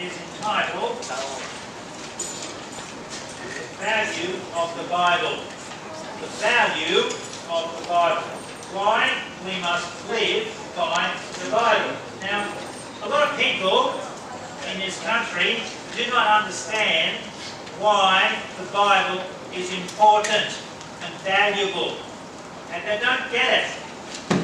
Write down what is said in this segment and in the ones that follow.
is entitled The Value of the Bible. The value of the Bible. Why we must live by the Bible. Now, a lot of people in this country do not understand why the Bible is important and valuable. And they don't get it.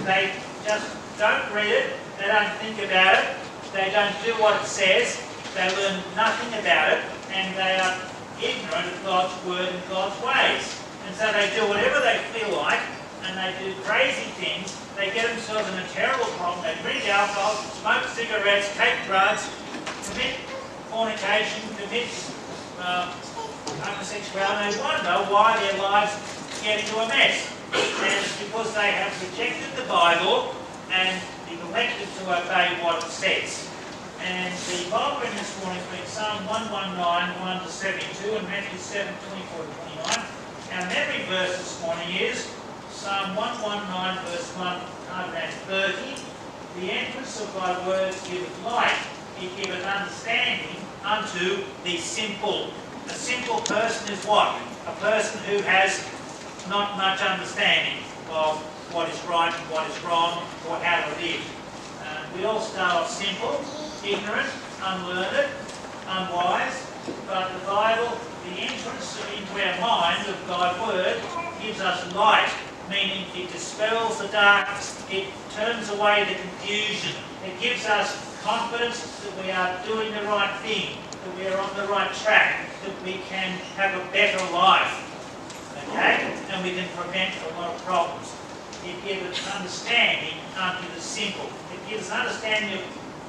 They just don't read it, they don't think about it, they don't do what it says, they learn nothing about it, and they are ignorant of God's word and God's ways. And so they do whatever they feel like, and they do crazy things. They get themselves in a terrible problem. They drink alcohol, smoke cigarettes, take drugs, commit fornication, commit homosexuality. They want to know why their lives get into a mess. And it's because they have rejected the Bible and neglected to obey what it says. And the Bible reading this morning has been Psalm 119, 1 to 72, and Matthew 7, 24 to 29. Our memory verse this morning is Psalm 119, verse 1, 130. The entrance of thy words giveth light, it giveth understanding unto the simple. A simple person is what? A person who has not much understanding of what is right and what is wrong, or how to live. We all start off simple, ignorant, unlearned, unwise, but the Bible, the entrance into our mind of God's Word, gives us light, meaning it dispels the darkness, it turns away the confusion, it gives us confidence that we are doing the right thing, that we are on the right track, that we can have a better life. Okay? And we can prevent a lot of problems. It gives us understanding unto the simple. It gives us understanding of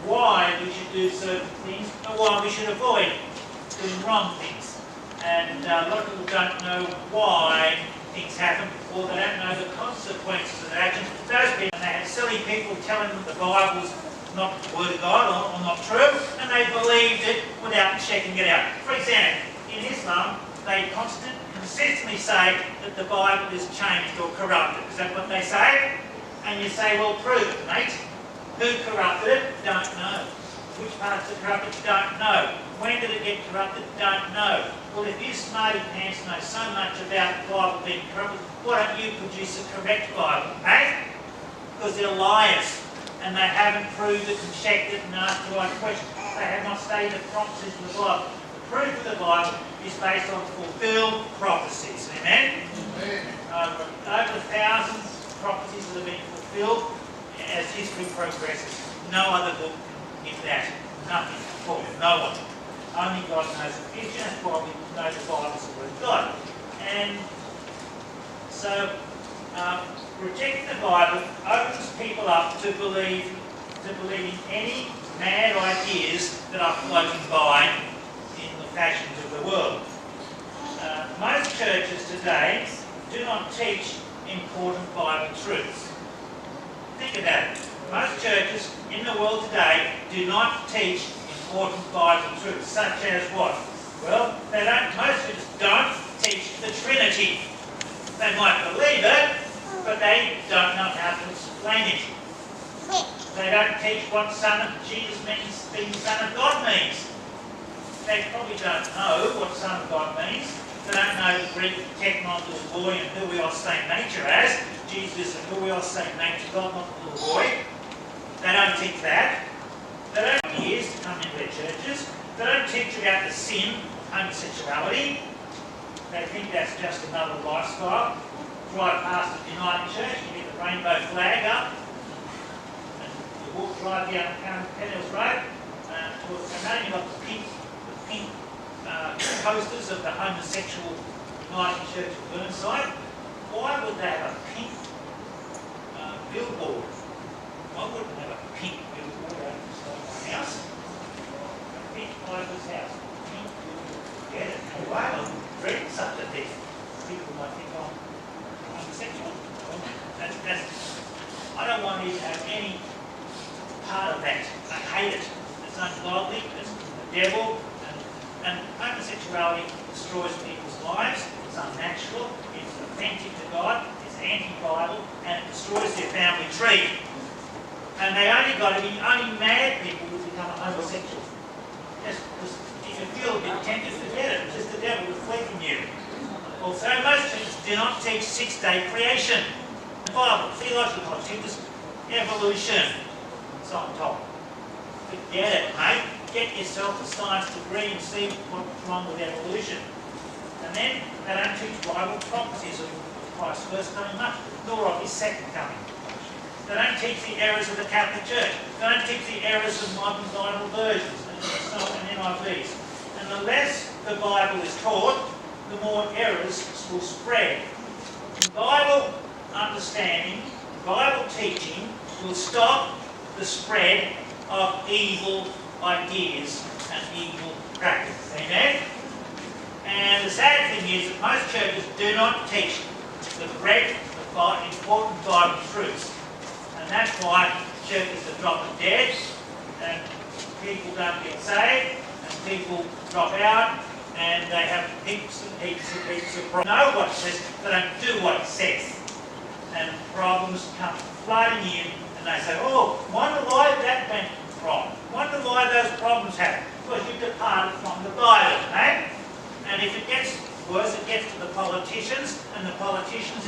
why we should do certain things and why we should avoid doing wrong things. And a lot of people don't know why things happen, or they don't know the consequences of their actions. Those people, and they had silly people telling them the Bible's not the Word of God or not true, and they believed it without checking it out. For example, in Islam, they consistently say that the Bible is changed or corrupted. Is that what they say? And you say, well, prove it, mate. Who corrupted it? Don't know. Which parts are corrupted? Don't know. When did it get corrupted? Don't know. Well, if you smarty pants know so much about the Bible being corrupted, why don't you produce a correct Bible, eh? Because they're liars, and they haven't proved it and checked it and asked the right questions. They have not studied the prophecies of the Bible. Proof of the Bible is based on fulfilled prophecies. Amen? Over 1,000 prophecies that have been fulfilled as history progresses. No other book is that. Nothing. No one. Only God knows the future. That's why we know the Bible is the Word of God. And so, rejecting the Bible opens people up to believing any mad ideas that are floating by in the fashions of the world. Most churches today do not teach important Bible truths. Think about it. Most churches in the world today do not teach important Bible truths, such as what? Well, most churches don't teach the Trinity. They might believe it, but they don't know how to explain it. They don't teach what Son of Jesus means, being Son of God means. They probably don't know what Son of God means. They don't know the Greek technon little boy and huios same nature as. Jesus and huios same nature God, not the little boy. They don't teach that. They don't have years to come into their churches. They don't teach about the sin, homosexuality. They think that's just another lifestyle. Drive past the United Church, you get the rainbow flag up, and you drive down Penhill's Road towards the Canadian, you've got the pink posters of the homosexual United Church of Burnside. Why would they have a pink billboard? Why wouldn't they have a pink billboard outside my house? A pink bloke's house. Pink billboard. Get it? Why would they read such a thing? People might think I'm homosexual. I don't want you to have any part of that. I hate it. It's ungodly. It's the devil. And homosexuality destroys people's lives. It's unnatural. It's offensive to God. It's anti-Bible, and it destroys their family tree. And only mad people would become a homosexual. Just pretend you forget it. It's just the devil reflecting you. Also, most churches do not teach six-day creation. The Bible, theological teaches evolution. It's on top. Forget it, mate. Get yourself a science degree and see what's wrong with evolution. And then they don't teach Bible prophecies of Christ's first coming much, nor of his second coming. They don't teach the errors of the Catholic Church. They don't teach the errors of modern Bible versions and NIVs. And the less the Bible is taught, the more errors will spread. Bible understanding, Bible teaching will stop the spread of evil ideas and evil practices. Amen? And the sad thing is that most churches do not teach the correct, important Bible truths. And that's why churches are dropping dead, and people don't get saved, and people drop out, and they have heaps and heaps and heaps of problems. They know what it says, they don't do what it says. And problems come flooding in, and they say, oh, wonder why that went wrong. Wonder why those problems happen. Because you departed from the Bible, eh? And if it gets worse, it gets to the politicians, and the politicians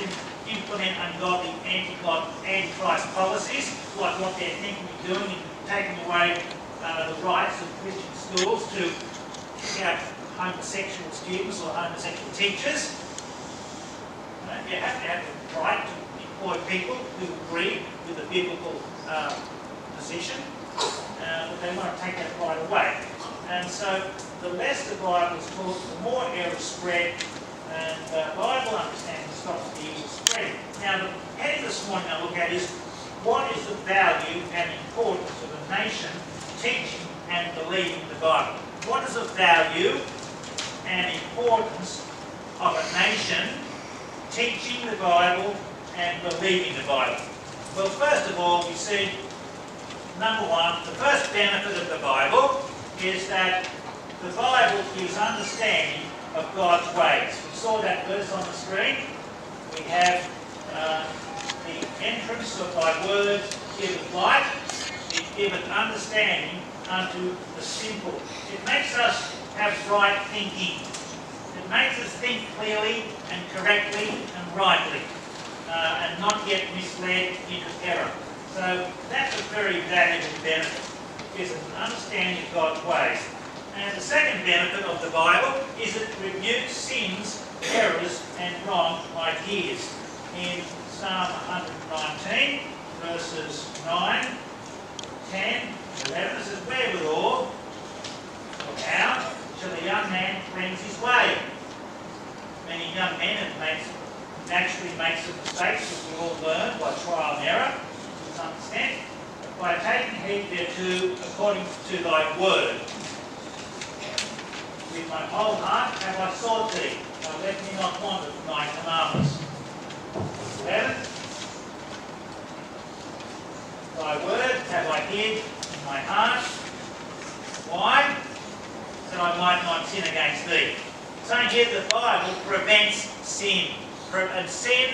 implement ungodly anti-God, anti-Christ policies, like what they're thinking of doing and taking away the rights of Christian schools to kick out homosexual students or homosexual teachers. You have to have the right to employ people who agree with the biblical position, but they want to take that right away. And so the less the Bible is taught, the more errors spread, and Bible understanding stops the evil spreading. Now, the heading this morning I look at is, what is the value and importance of a nation teaching and believing the Bible? What is the value and importance of a nation teaching the Bible and believing the Bible? Well, first of all, we see, number one, the first benefit of the Bible is that the Bible gives understanding of God's ways. We saw that verse on the screen. We have the entrance of thy word giveth light, it giveth understanding unto the simple. It makes us have right thinking. It makes us think clearly and correctly and rightly, and not get misled into error. So that's a very valuable benefit. Gives us an understanding of God's ways. And the second benefit of the Bible is it rebukes sins, errors and wrong ideas. In Psalm 119, verses 9, 10, 11, it says, wherewithal, or how, shall a young man cleanse his way? Many young men naturally make some mistakes, as we all learn, by trial and error, to some extent, by taking heed thereto according to thy word. With my whole heart have I sought thee, now let me not wander from thy commandments. 11. Thy word have I hid in my heart. Why? That I might not sin against thee. Saying here the Bible prevents sin. And sin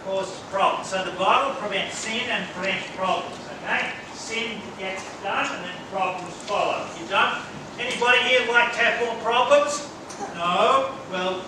causes problems. So the Bible prevents sin and prevents problems. Okay? Sin gets done and then problems follow. You don't? Anybody here like to have more problems? No? Well,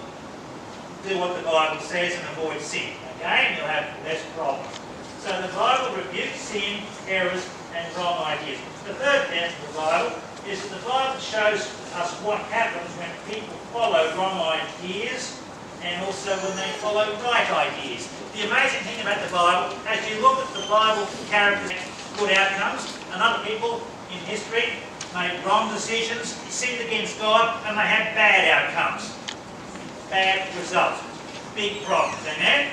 do what the Bible says and avoid sin. Okay? And you'll have less problems. So the Bible rebukes sin, errors and wrong ideas. The third benefit of the Bible is that the Bible shows us what happens when people follow wrong ideas and also when they follow right ideas. The amazing thing about the Bible, as you look at the Bible characters, good outcomes, and other people in history made wrong decisions, sinned against God, and they had bad outcomes. Bad results. Big problems, amen?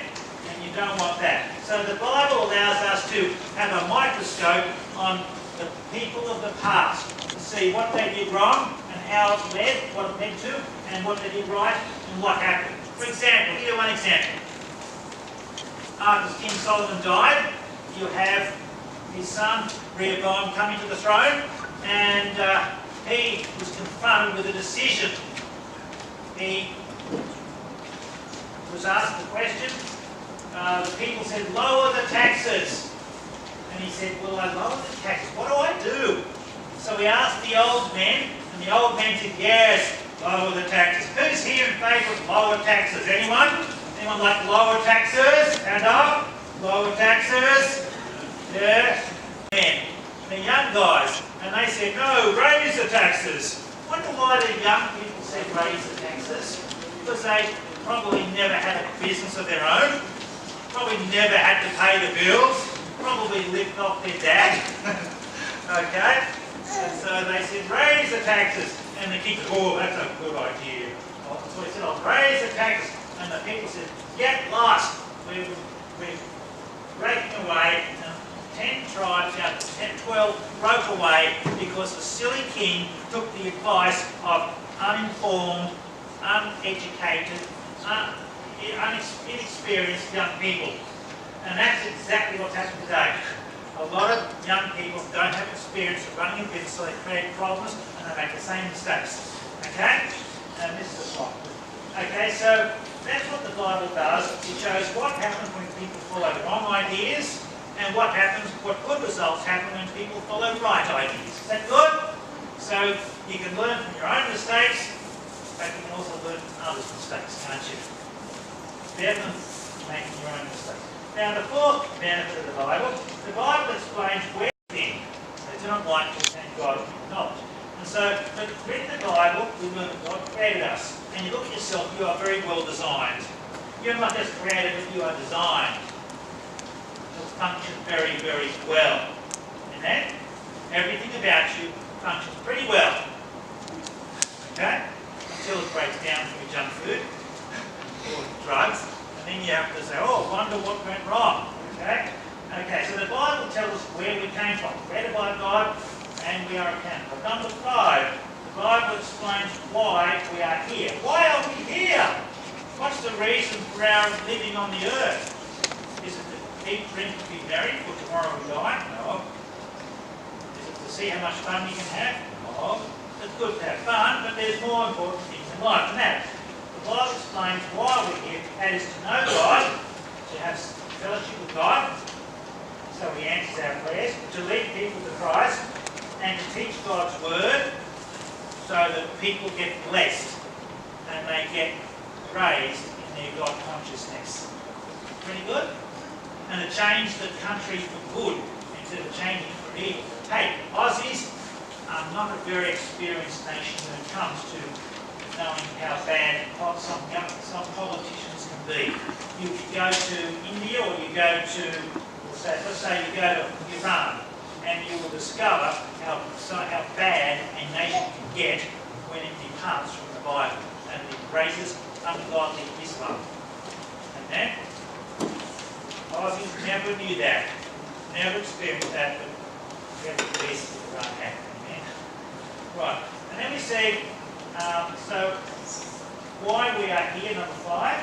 And you don't want that. So the Bible allows us to have a microscope on the people of the past to see what they did wrong and how it led, what it led to, and what they did right and what happened. For example, here one example. After King Solomon died, you have his son Rehoboam coming to the throne, and he was confronted with a decision. He was asked the question, the people said, lower the taxes. And he said, well, I lower the taxes, what do I do? So he asked the old men, and the old men said, yes, Lower the taxes. Who's here in favour of lower taxes? Anyone? Anyone like lower taxes? Hand up. Lower taxes. Yeah. Men, the young guys, and they said, no, raise the taxes. Wonder why the young people said raise the taxes? Because they probably never had a business of their own, probably never had to pay the bills, probably lived off their dad. Okay? And so they said, raise the taxes. And the kids said, oh, that's a good idea. So he said, I'll raise the taxes. And the people said, get lost. We're breaking away. And 10 tribes out of 12 broke away because the silly king took the advice of uninformed, uneducated, inexperienced young people. And that's exactly what's happened today. A lot of young people don't have experience of running a business, so they create problems and they make the same mistakes. Okay? And this is the problem. Okay, so that's what the Bible does. It shows what happens when people follow wrong ideas and what good results happen when people follow right ideas. Is that good? So you can learn from your own mistakes, but you can also learn from others' mistakes, can't you? Better than making your own mistakes. Now the fourth benefit of the Bible explains where we think. They do not like to thank God with knowledge. And so, but reading the Bible, we learn that God created us. And you look at yourself, you are very well designed. You're not just created, but you are designed to function very, very well. Amen? Everything about you functions pretty well. Okay? Until it breaks down from your junk food or drugs. And then you have to say, oh, wonder what went wrong. Okay? Okay, so the Bible tells us where we came from. Created by God, and we are accountable. Number 5, the Bible explains why we are here. Why are we here? What's the reason for our living on the earth? Is it to eat, drink, and be merry, for tomorrow we die? No. Is it to see how much fun you can have? No. It's good to have fun, but there's more important things in life than that. The Bible explains why we're here. That is to know God, to have fellowship with God, so He answers our prayers, to lead people to Christ, and to teach God's Word, so that people get blessed and they get raised in their God consciousness. Pretty good? And to change the country for good instead of changing for evil. Hey, Aussies are not a very experienced nation when it comes to knowing how bad some politicians can be. You go to India or you go to, let's say you go to Iran, and you will discover how bad a nation can get when it departs from the Bible and embraces ungodly Islam. Amen? Aussies never knew that, never experienced that, but very blessed with Iran happened. Amen? Right, and then we see, so why we are here, number 5.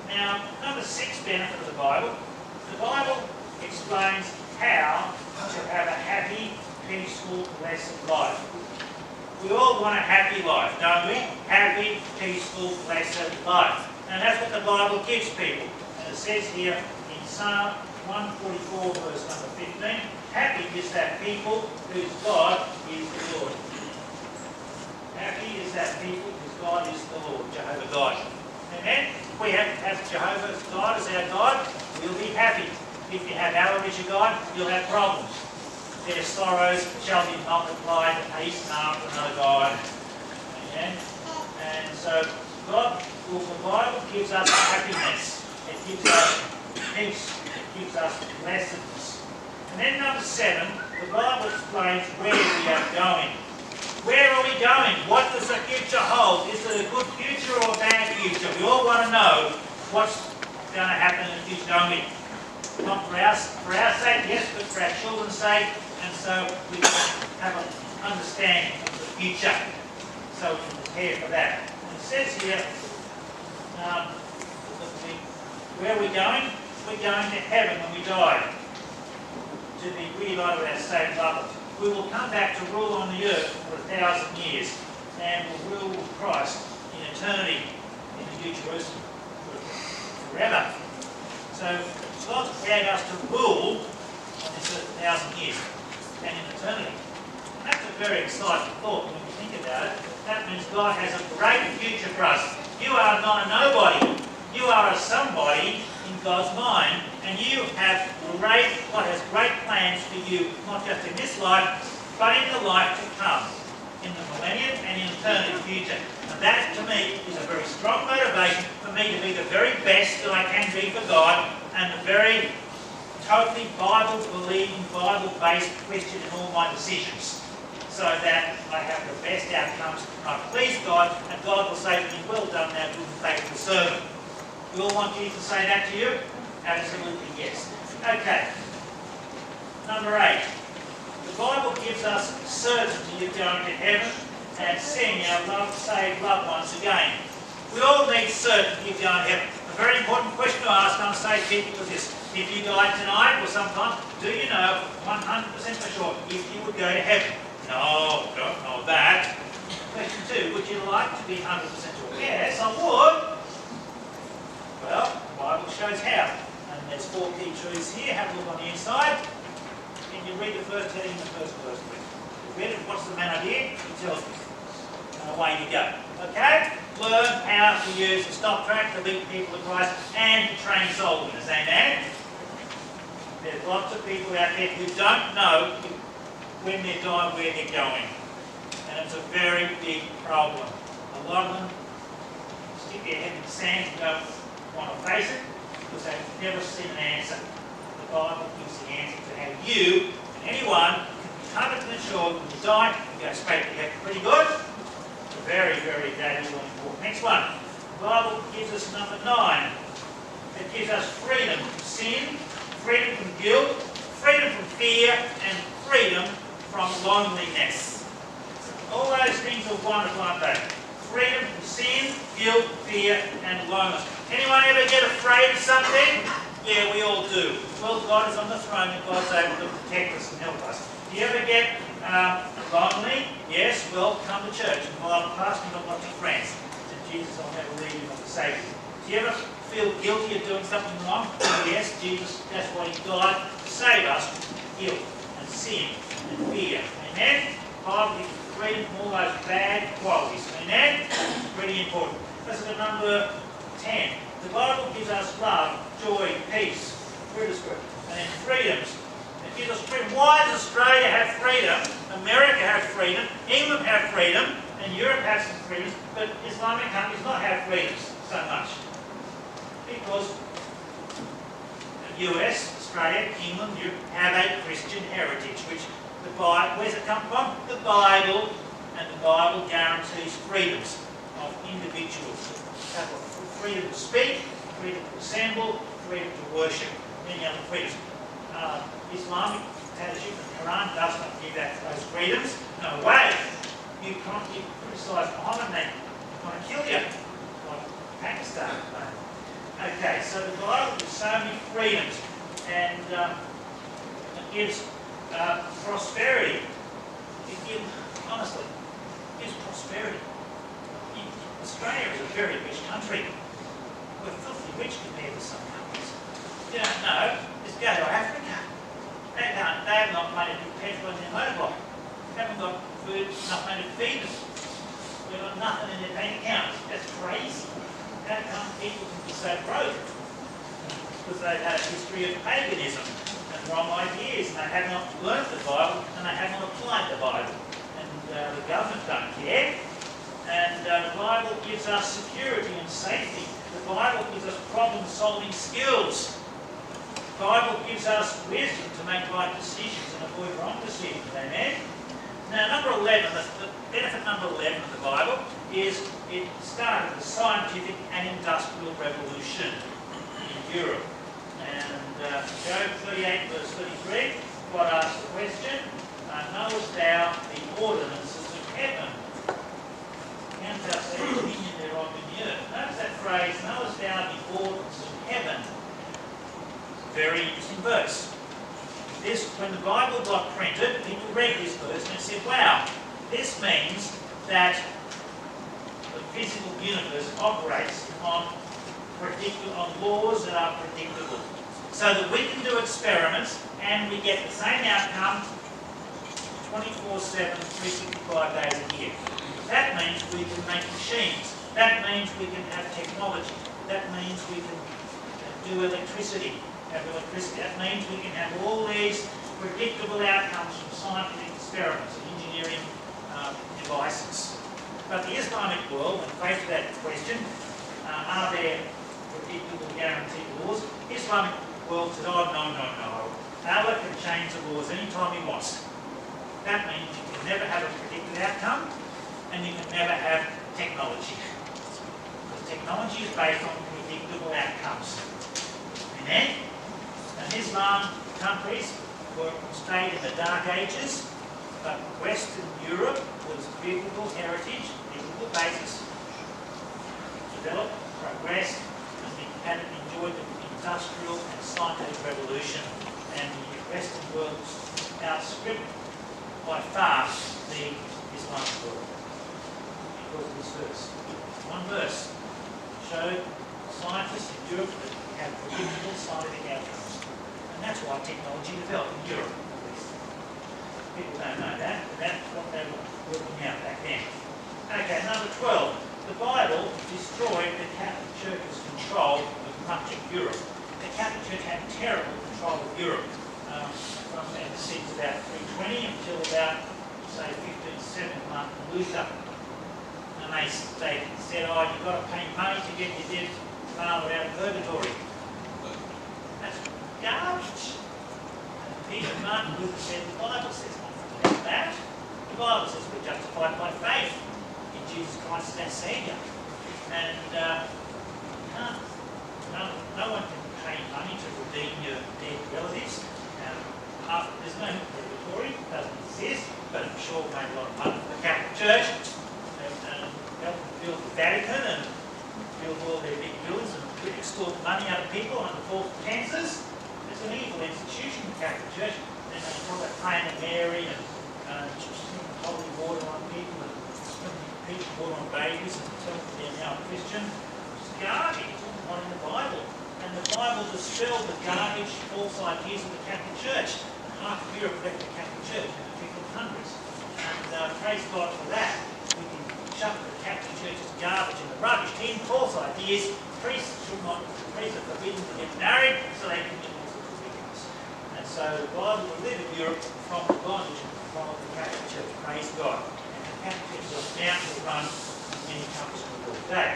Now, number 6 benefit of the Bible explains how to have a happy, peaceful, blessed life. We all want a happy life, don't we? Happy, peaceful, blessed life. And that's what the Bible gives people. And it says here in Psalm 144, verse number 15, happy is that people whose God is the Lord. Happy is that people whose God is the Lord, Jehovah God. Amen? If we have Jehovah God as our God, we'll be happy. If you have Allah as your God, you'll have problems. Their sorrows shall be multiplied, haste after another God. Amen? And so God, the Bible gives us happiness. It gives us peace. It gives us blessedness. And then number 7, the Bible explains where we are going. Where are we going? What does the future hold? Is it a good future or a bad future? We all want to know what's going to happen in the future, don't we? Not for our sake, yes, but for our children's sake, and so we can have an understanding of the future, so we can prepare for that. And it says here, where are we going? We're going to heaven when we die, to be reunited with our saved lovers. We will come back to rule on the earth for 1,000 years, and will rule with Christ in eternity in the New Jerusalem forever. So God created us to rule on this earth 1,000 years and in eternity. And that's a very exciting thought when you think about it. That means God has a great future for us. You are not a nobody. You are a somebody in God's mind, and you have God has great plans for you, not just in this life, but in the life to come, in the millennium and in eternity future. And that, to me, is a very strong motivation for me to be the very best that I can be for God, and the very totally Bible-believing, Bible-based Christian in all my decisions, so that I have the best outcomes, and I please God, and God will say to me, well done, thou good and faithful servant. We all want Jesus to say that to you? Absolutely yes. Okay. Number 8. The Bible gives us certainty of going to heaven and seeing our saved loved ones again. We all need certainty of going to heaven. A very important question to ask on stage people is this: if you died tonight or sometime, do you know 100% for sure if you would go to heaven? No, don't know that. Question 2, would you like to be 100% sure? Yes, I would. Well, the Bible shows how. And there's 4 key truths here. Have a look on the inside. Can you read the first heading in the first verse, please? Read it. What's the man idea? It tells me. And away you go. Okay? Learn how to use the stop track to lead people to Christ and to train soul winners. Amen? There's lots of people out there who don't know when they're dying where they're going. And it's a very big problem. A lot of them stick their head in the sand and don't want to face it because they've never seen an answer. The Bible gives the answer to how you and anyone can be 100% sure when you die, you go straight to heaven. Pretty good? It's very, very valuable and important. Next one. The Bible gives us number 9. It gives us freedom from sin, freedom from guilt, freedom from fear, and freedom from loneliness. All those things are wonderful, aren't they? Freedom from sin, guilt, fear, and loneliness. Anyone ever get afraid of something? Yeah, we all do. Well, God is on the throne and God's able to protect us and help us. Do you ever get lonely? Yes, well, come to church. And while I'm passing, you've got lots of friends. And Jesus will never leave you nor forsake you. Do you ever feel guilty of doing something wrong? Yes, Jesus, that's why He died to save us from guilt and sin and fear. Amen? Bible gives freedom from all those bad qualities. Amen? Pretty important. Let's look at number 10. The Bible gives us love, joy, peace, fruit of Spirit, and then freedoms. It gives us freedom. Why does Australia have freedom? America have freedom, England have freedom, and Europe has some freedoms, but Islamic countries not have freedoms so much. Because the US, Australia, England, Europe have a Christian heritage, which the Bible, where's it come from? The Bible, and the Bible guarantees freedoms of individuals. Freedom to speak, freedom to assemble, freedom to worship, many other freedoms. Islamic dictatorship, the Quran does not give those freedoms. No way. You can't criticise Muhammad, they want to kill you, like Pakistan. Okay, so the Bible gives so many freedoms, and it gives prosperity. It gives, honestly, it gives prosperity. Australia is a very rich country. We're filthy rich compared to some countries. You don't know, just go to Africa. They have not money to put petrol in their motorbike. They haven't got food, enough money to feed them. They've got nothing in their bank account. That's crazy. How come people can be so broke? Because they've had a history of paganism and wrong ideas, and they have not learnt the Bible, and they have not applied the Bible. And the government don't care. And the Bible gives us security and safety. The Bible gives us problem-solving skills. The Bible gives us wisdom to make right decisions and avoid wrong decisions. Amen? Now, number 11, the benefit number 11 of the Bible is it started the scientific and industrial revolution in Europe. And Job 38, verse 33, God asks the question, knowest thou the ordinances of heaven? And thou set dominion thereof in the earth. Notice that phrase, knowest thou the ordinances of heaven? Very interesting verse. This, when the Bible got printed, people read this verse and said, wow, this means that the physical universe operates on laws that are predictable. So that we can do experiments and we get the same outcome 24/7, 365 days a year. That means we can make machines. That means we can have technology. That means we can do electricity, have electricity. That means we can have all these predictable outcomes from scientific experiments and engineering devices. But the Islamic world, when faced with that question, are there predictable guaranteed laws? The Islamic world said, oh, no. Allah can change the laws anytime he wants. That means you can never have a predicted outcome, and you can never have technology. Because technology is based on predictable outcomes. And then, Islam countries stayed in the Dark Ages, but Western Europe was biblical heritage, biblical basis, developed, progressed, and we had enjoyed the industrial and scientific revolution. And the Western world outstripped by far the Islamic world because of this verse. One verse showed scientists in Europe that have predictable scientific outcomes. And that's why technology developed in Europe, at least. People don't know that, but that's what they were working out back then. Okay, number 12. The Bible destroyed the Catholic Church's control of much of Europe. The Catholic Church had terrible control of Europe from since about 320 until about, say, 1570, Martin Luther. And they said, oh, you've got to pay money to get your dead father out of purgatory. That's garbage. And Peter Martin Luther said, the Bible says nothing about that. The Bible says we're justified by faith in Jesus Christ as our Saviour. And no one can pay money to redeem your dead relatives. There's no purgatory, it doesn't exist, but I'm sure it made a lot of money for the Catholic Church. And helped build the Vatican and build all their big buildings and extort money out of people under false pretences. It's an evil institution, the Catholic Church. And they talk about praying to Mary and sprinkling holy water on people and sprinkling water on babies and telling them they're now a Christian. It's garbage. It's all not in the Bible. And the Bible dispelled the garbage, false ideas of the Catholic Church. Half of Europe left the Catholic Church in the 1500s. And praise God for that. We can shut the Catholic Church's garbage in the rubbish tin, false ideas. Priests are forbidden to get married, so they can get all sorts of things. And so the Bible will live in Europe from the bondage and control of the Catholic Church. Praise God. And the Catholic Church is now to run many countries in the world today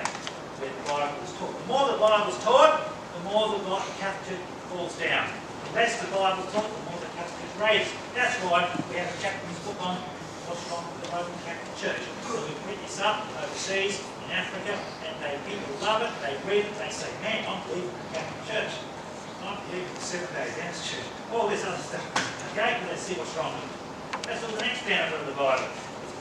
where the Bible is taught. The more the Bible is taught, the more the Catholic Church falls down. The less the Bible is taught, the more the Catholic Church raises. That's why we have a chapter in this book on what's wrong with the Roman Catholic Church. So we print this up overseas, in Africa, and people love it, they read it, they say, man, I'm believing in the Catholic Church. I'm believing in the Seventh-day Adventist Church. All this other stuff. Okay, let's see what's wrong with it. That's the next benefit of the Bible.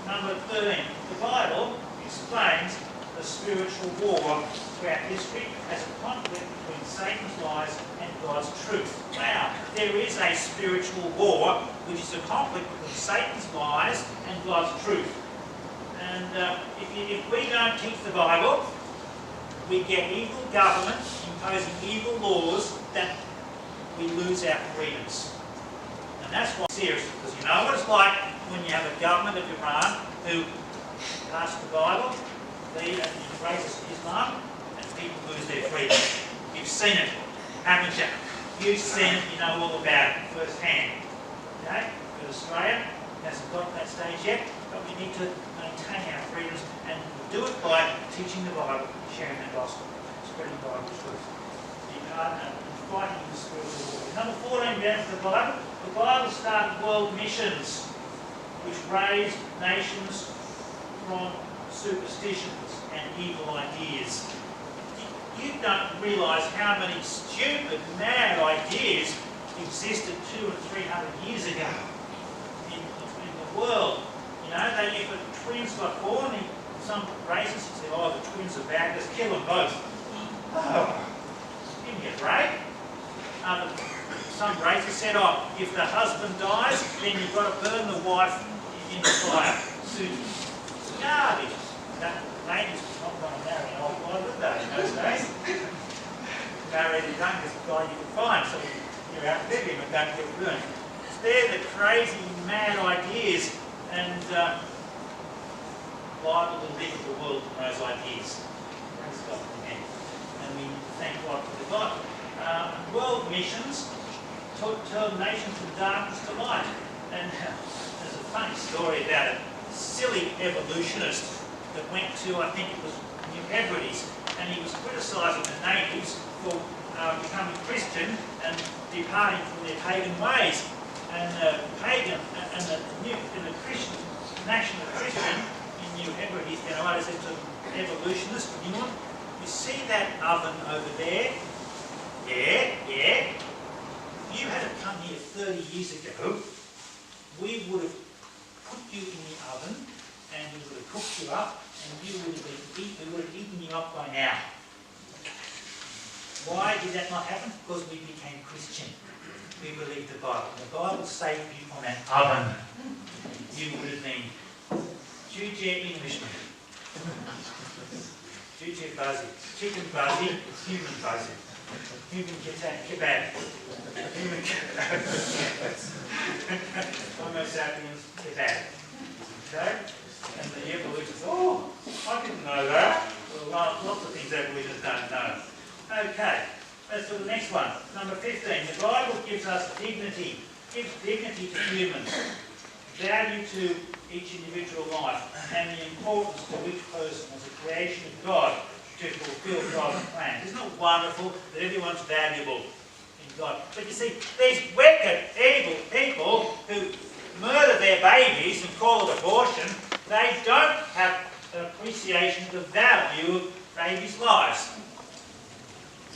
Number 13. The Bible explains the spiritual war throughout history as a conflict between Satan's lies and God's truth. Wow, there is a spiritual war which is a conflict between Satan's lies and God's truth. And if we don't teach the Bible, we get evil governments imposing evil laws that we lose our freedoms. And that's why it's serious, because you know what it's like when you have a government of Iran who pass the Bible, and embraces Islam, and people lose their freedom. You've seen it, haven't you? You've seen it, you know all about it firsthand. Okay? But Australia hasn't got to that stage yet, but we need to maintain our freedoms, and do it by teaching the Bible, sharing the gospel, spreading the Bible truth. And fighting the spiritual war. Number 14, down to the Bible started world missions, which raised nations from superstitions and evil ideas. You don't realise how many stupid, mad ideas existed 200 and 300 years ago in the world. You know, if twins got born, some racists said, oh, the twins are bad, let's kill them both. Oh, give me a break. Some racists said, oh, if the husband dies, then you've got to burn the wife in the fire. Garbage. Ladies were not going to marry an old guy, would they, in those days? Marry the youngest guy you could find, so you're out with him and don't get burned. They're the crazy, mad ideas, and Bible delivered the world from those ideas. Praise God. Amen. And we thank God for the Bible. World missions turn nations from darkness to light. And there's a funny story about a silly evolutionist that went to, I think it was New Hebrides, and he was criticising the natives for becoming Christian and departing from their pagan ways. And the Christian, national Christian in New Hebrides, I said to an evolutionist, you see that oven over there? Yeah. If you had come here 30 years ago, we would have put you in the oven and we would have cooked you up and we would have eaten you up by now. Why did that not happen? Because we became Christian. We believed the Bible. The Bible saved you from that oven. You would have been Jew Englishman. Jew Buzzy. Chicken Buzzy, human Buzzy. Human kebab. Human kebab. Homo sapiens kebab. Okay? And the evolutionists, I didn't know that. Well, lots of things evolutionists don't know. Okay, let's do the next one. Number 15. The Bible gives us dignity. Gives dignity to humans. Value to each individual life. And the importance to each person as a creation of God to fulfill God's plan. Isn't it wonderful that everyone's valuable in God? But you see, these wicked, evil people who murder their babies and call it abortion, they don't have an appreciation of the value of babies' lives.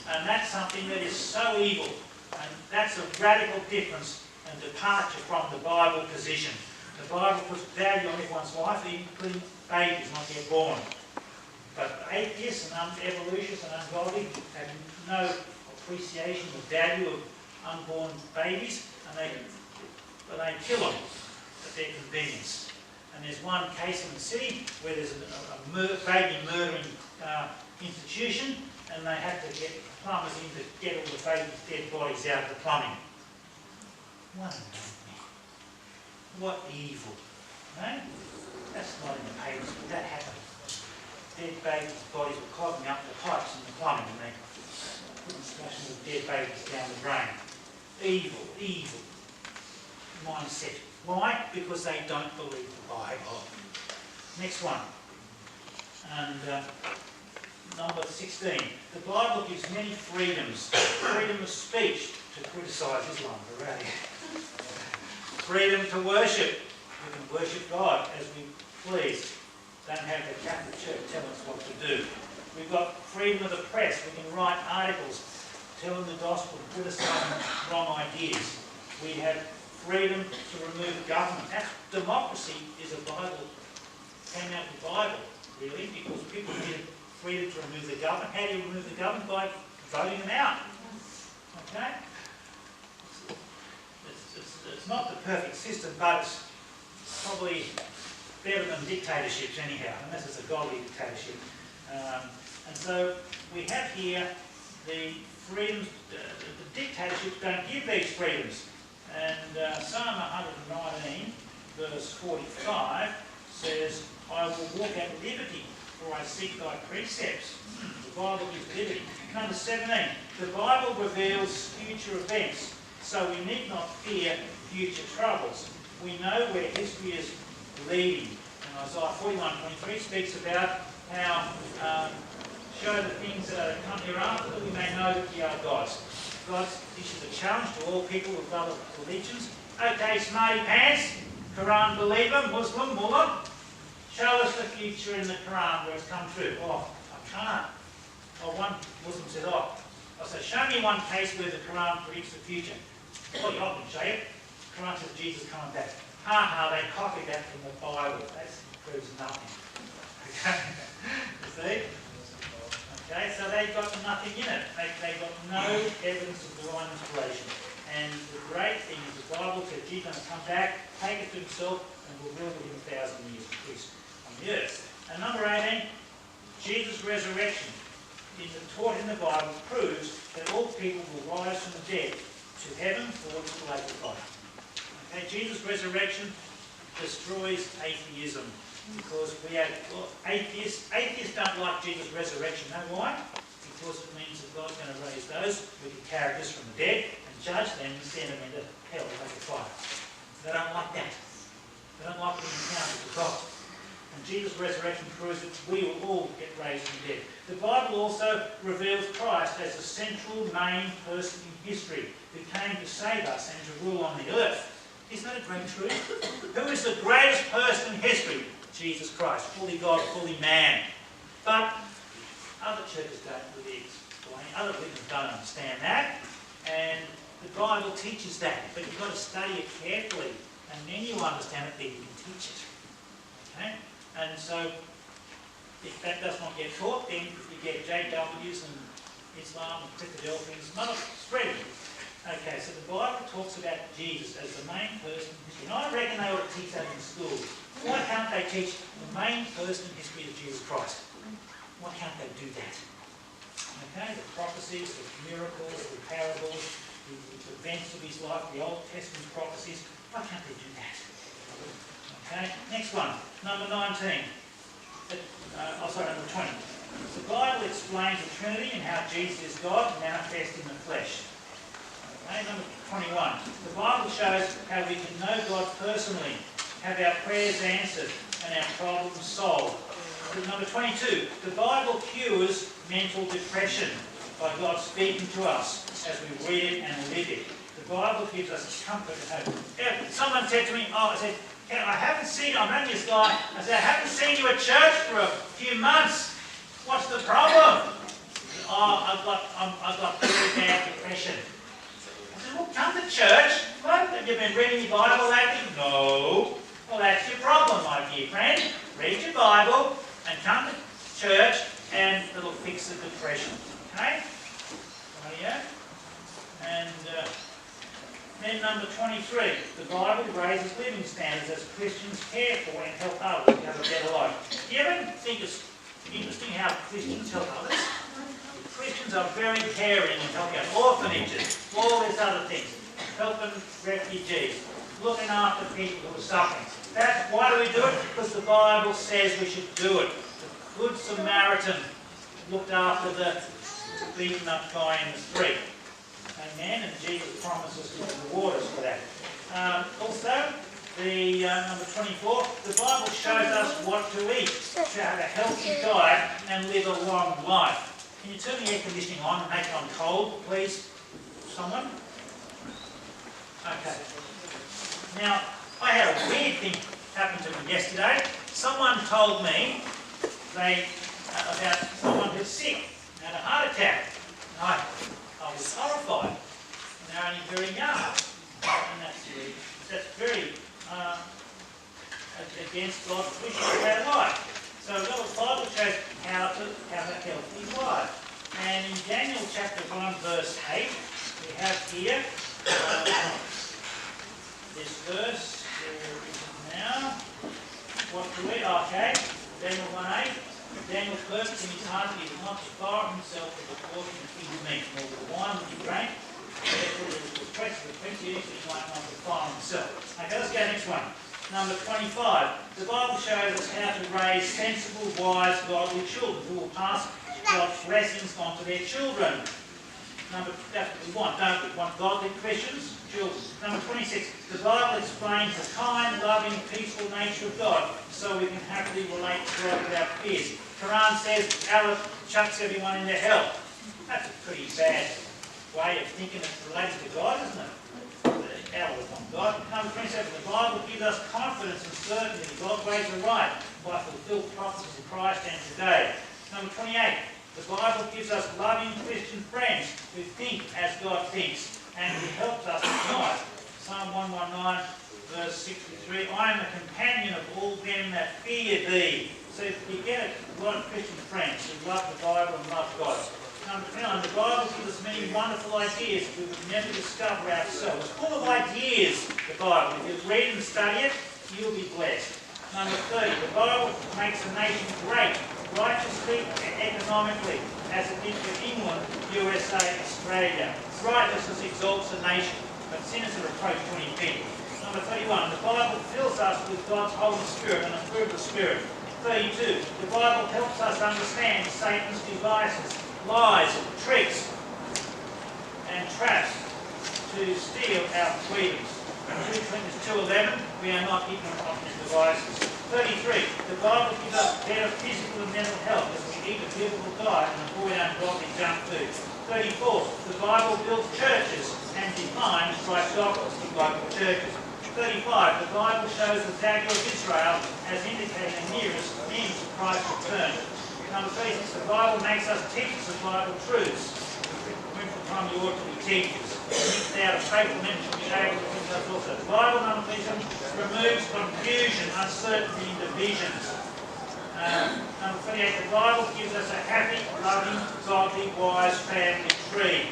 And that's something that is so evil. And that's a radical difference and departure from the Bible position. The Bible puts value on everyone's life, including babies not yet born. But atheists and evolutionists and ungodly have no appreciation of the value of unborn babies, and they kill them at their convenience. And there's one case in the city where there's a baby murdering institution, and they have to get plumbers in to get all the baby's dead bodies out of the plumbing. What a nightmare. What evil. No? That's not in the papers, but that happened. Dead babies' bodies were clogging up the pipes in the plumbing, and they couldn't splash the dead babies down the drain. Evil mindset. Why? Because they don't believe the Bible. Next one. And number 16. The Bible gives many freedoms. Freedom of speech to criticise Islam. Already. Freedom to worship. We can worship God as we please. Don't have the Catholic Church tell us what to do. We've got freedom of the press. We can write articles telling the gospel, criticising wrong ideas. We have freedom to remove government. That's, democracy is a Bible, came out of the Bible, really, because people needed freedom to remove the government. How do you remove the government? By voting them out. Okay? It's not the perfect system, but it's probably better than dictatorships anyhow, unless it's a godly dictatorship. And so we have here the freedoms, the dictatorships don't give these freedoms. And Psalm 119, verse 45 says, I will walk at liberty, for I seek thy precepts. The Bible gives liberty. Number 17, the Bible reveals future events, so we need not fear future troubles. We know where history is leading. And Isaiah 41:23 speaks about how show the things that come hereafter, that we may know that ye are God's. God issues a challenge to all people with other religions. Okay, smarty pants, Quran believer, Muslim, mullah, show us the future in the Quran where it's come true. Oh, I can't. Oh, one Muslim said, I said, show me one case where the Quran predicts the future. Oh, you can show it. The Quran says Jesus coming back. They copied that from the Bible. That proves nothing. Okay, you see? Okay, so they've got nothing in it. They've got no evidence of divine inspiration. And the great thing is the Bible says Jesus is going to come back, take it to himself, and will rule with him 1,000 years of peace on the earth. And number 18, Jesus' resurrection, taught in the Bible, proves that all people will rise from the dead to heaven or to the lake of fire. Okay, Jesus' resurrection destroys atheism. Because we have atheists. Atheists don't like Jesus' resurrection. Know why? Because it means that God's going to raise those wicked characters from the dead and judge them and send them into hell like a fire. They don't like that. They don't like being encountered with God. And Jesus' resurrection proves that we will all get raised from the dead. The Bible also reveals Christ as the central main person in history who came to save us and to rule on the earth. Isn't that a great truth? Who is the greatest person in history? Jesus Christ, fully God, fully man. But other churches don't really explain, other religions don't understand that, and the Bible teaches that, but you've got to study it carefully, and then you understand it, then you can teach it. Okay? And so, if that does not get taught, then you get JWs and Islam and Christadelphians, not spreading. Okay, so the Bible talks about Jesus as the main person in history. And I reckon they ought to teach that in schools. Why can't they teach the main person in history is Jesus Christ? Why can't they do that? Okay, the prophecies, the miracles, the parables, the events of his life, the Old Testament prophecies, why can't they do that? Okay, next one, number 19. Number 20. The Bible explains the Trinity and how Jesus is God manifest in the flesh. Okay, number 21. The Bible shows how we can know God personally, have our prayers answered, and our problems solved. Number 22. The Bible cures mental depression by God speaking to us as we read it and live it. The Bible gives us comfort and hope. Yeah, someone said to me, I haven't seen, I'm only this guy, I said, I haven't seen you at church for a few months. What's the problem? I've got very bad depression. I said, well, come to church. What? Have you been reading your Bible lately? No. Well, that's your problem, my dear friend. Read your Bible and come to church and it'll fix the depression. Okay? Rightio. And then number 23. The Bible raises living standards as Christians care for and help others to have a better life. Do you ever think it's interesting how Christians help others? Christians are very caring and helping out orphanages, all these other things, helping refugees, looking after people who are suffering. Why do we do it? Because the Bible says we should do it. The Good Samaritan looked after the beaten up guy in the street. Amen. And Jesus promises to reward us for that. Also, the number 24, the Bible shows us what to eat, to have a healthy diet and live a long life. Can you turn the air conditioning on and make it on cold, please? Someone? Okay. Now, I had a weird thing happen to me yesterday. Someone told me about someone who's sick, had a heart attack. And I was horrified. And they're only very young. And that's very against God's wishes for our life. So the Bible shows how to have a healthy life. And in Daniel chapter 1 verse 8, we have here this verse now. What to eat? Okay. Daniel 1:8. Daniel purposed in his heart that he did not defile himself with the portion of his meat, nor with the wine which he drank. Therefore it was requested of 20 years that he might not defile himself. Okay, let's go to the next one. Number 25. The Bible shows us how to raise sensible, wise, godly children who will pass God's blessings on to their children. That's what we want, don't we? We want godly Christians, children. Number 26. The Bible explains the kind, loving, peaceful nature of God so we can happily relate to God without fears. Quran says Allah chucks everyone into hell. That's a pretty bad way of thinking it's related to God, isn't it? Allah is not God. Number 27. The Bible gives us confidence and certainty that God's ways are right by fulfilled prophecies of Christ and today. Number 28. The Bible gives us loving Christian friends who think as God thinks and who helps us tonight. Psalm 119 verse 63. I am a companion of all them that fear thee. So you get a lot of Christian friends who love the Bible and love God. Number 29, the Bible gives us many wonderful ideas we would never discover ourselves. Full of ideas, the Bible. If you read and study it, you'll be blessed. Number 30, the Bible makes a nation great, righteously and economically, as it did for England, USA, Australia. Righteousness exalts a nation, but sinners are reproached when he feeds. Number Number 31, the Bible fills us with God's Holy Spirit and the fruit of the Spirit. 32, the Bible helps us understand Satan's devices, lies, tricks, and traps to steal our freedoms. 2 Corinthians 2:11, we are not ignorant of his devices. 33, the Bible gives us better physical and mental health as we eat a biblical diet and avoid ungodly junk food. 34, the Bible builds churches and defines right doctrines in local churches. 35, the Bible shows the value of Israel as indicating the nearest means of Christ's return. Number 36, the Bible makes us teachers of Bible truths. When from the time you ought to be teachers. Without a faithful men should be able to teach us also. The Bible, number 37, removes confusion, uncertainty, and divisions. Number 38, the Bible gives us a happy, loving, godly, wise family tree.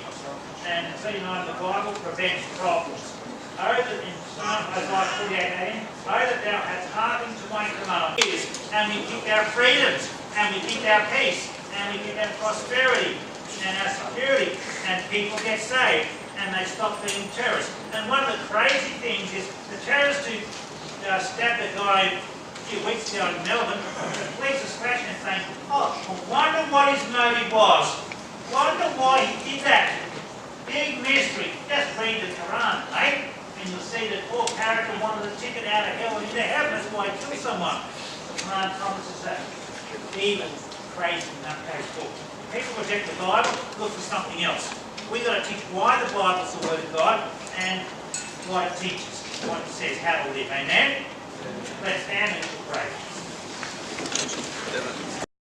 And 39, the Bible prevents problems. Oh, that in Isaiah 48:18, oh, that thou hast hearkened to my commandments, and we keep our freedoms, and we keep our peace, and we keep our prosperity, and our security, and people get saved, and they stop being terrorists. And one of the crazy things is the terrorist who stabbed a guy a few weeks ago in Melbourne, the police are scratching and saying, oh, I wonder what his motive was. Wonder why he did that. Big mystery. Just read the Quran, eh? And you'll see that poor character wanted a ticket out of hell and into heaven. That's why he killed someone. The Quran promises that. Even crazy nutcase book. People reject the Bible, look for something else. We've got to teach why the Bible is the Word of God and what it teaches, what it says, how to live. Amen? Let's stand and pray.